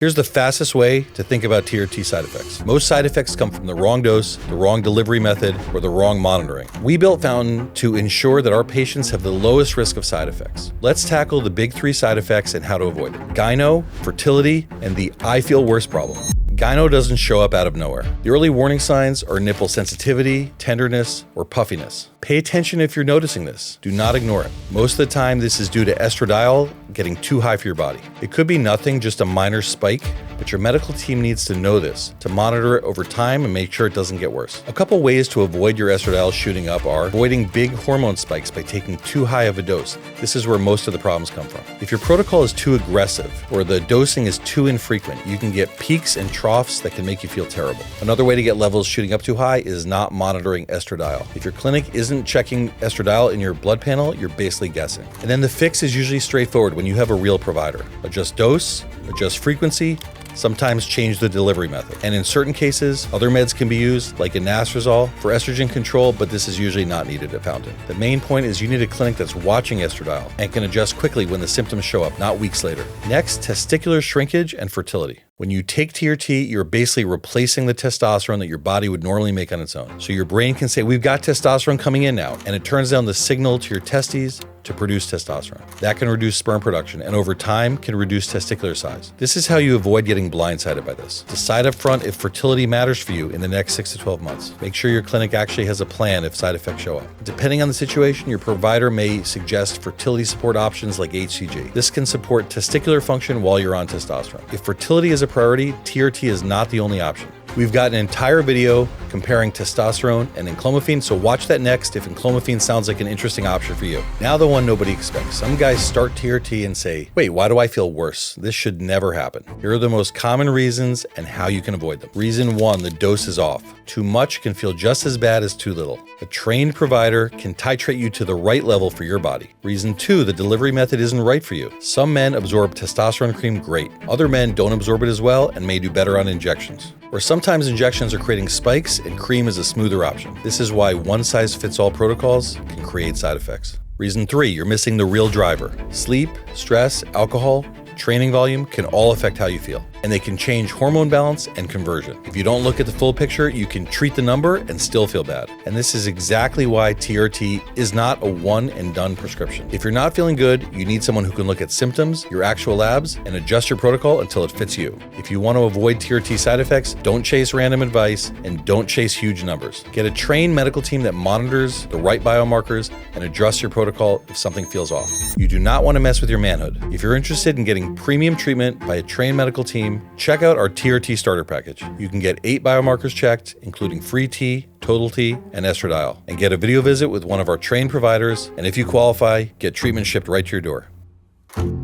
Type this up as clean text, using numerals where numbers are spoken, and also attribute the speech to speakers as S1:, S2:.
S1: Here's the fastest way to think about TRT side effects. Most side effects come from the wrong dose, the wrong delivery method, or the wrong monitoring. We built Fountain to ensure that our patients have the lowest risk of side effects. Let's tackle the big 3 side effects and how to avoid it. Gyno, fertility, and the I feel worse problem. Gyno doesn't show up out of nowhere. The early warning signs are nipple sensitivity, tenderness, or puffiness. Pay attention if you're noticing this. Do not ignore it. Most of the time, this is due to estradiol getting too high for your body. It could be nothing, just a minor spike, but your medical team needs to know this to monitor it over time and make sure it doesn't get worse. A couple ways to avoid your estradiol shooting up are avoiding big hormone spikes by taking too high of a dose. This is where most of the problems come from. If your protocol is too aggressive or the dosing is too infrequent, you can get peaks and troughs that can make you feel terrible. Another way to get levels shooting up too high is not monitoring estradiol. If your clinic isn't checking estradiol in your blood panel, you're basically guessing. And then the fix is usually straightforward when you have a real provider. Adjust dose, adjust frequency, sometimes change the delivery method. And in certain cases, other meds can be used, like anastrozole, for estrogen control, but this is usually not needed at Fountain. The main point is you need a clinic that's watching estradiol and can adjust quickly when the symptoms show up, not weeks later. Next, testicular shrinkage and fertility. When you take TRT, you're basically replacing the testosterone that your body would normally make on its own. So your brain can say, we've got testosterone coming in now, and it turns down the signal to your testes to produce testosterone. That can reduce sperm production and over time can reduce testicular size. This is how you avoid getting blindsided by this. Decide up front if fertility matters for you in the next 6 to 12 months. Make sure your clinic actually has a plan if side effects show up. Depending on the situation, your provider may suggest fertility support options like HCG. This can support testicular function while you're on testosterone. If fertility is a priority, TRT is not the only option. We've got an entire video comparing testosterone and enclomiphene, so watch that next if enclomiphene sounds like an interesting option for you. Now the one nobody expects. Some guys start TRT and say, wait, why do I feel worse? This should never happen. Here are the most common reasons and how you can avoid them. Reason 1, the dose is off. Too much can feel just as bad as too little. A trained provider can titrate you to the right level for your body. Reason 2, the delivery method isn't right for you. Some men absorb testosterone cream great. Other men don't absorb it as well and may do better on injections. Or sometimes injections are creating spikes and cream is a smoother option. This is why one-size-fits-all protocols can create side effects. Reason 3, you're missing the real driver. Sleep, stress, alcohol, training volume can all affect how you feel, and they can change hormone balance and conversion. If you don't look at the full picture, you can treat the number and still feel bad. And this is exactly why TRT is not a one and done prescription. If you're not feeling good, you need someone who can look at symptoms, your actual labs, and adjust your protocol until it fits you. If you want to avoid TRT side effects, don't chase random advice and don't chase huge numbers. Get a trained medical team that monitors the right biomarkers and adjusts your protocol if something feels off. You do not want to mess with your manhood. If you're interested in getting premium treatment by a trained medical team, check out our TRT starter package. You can get 8 biomarkers checked, including free T, total T, and estradiol, and get a video visit with one of our trained providers, and if you qualify, get treatment shipped right to your door.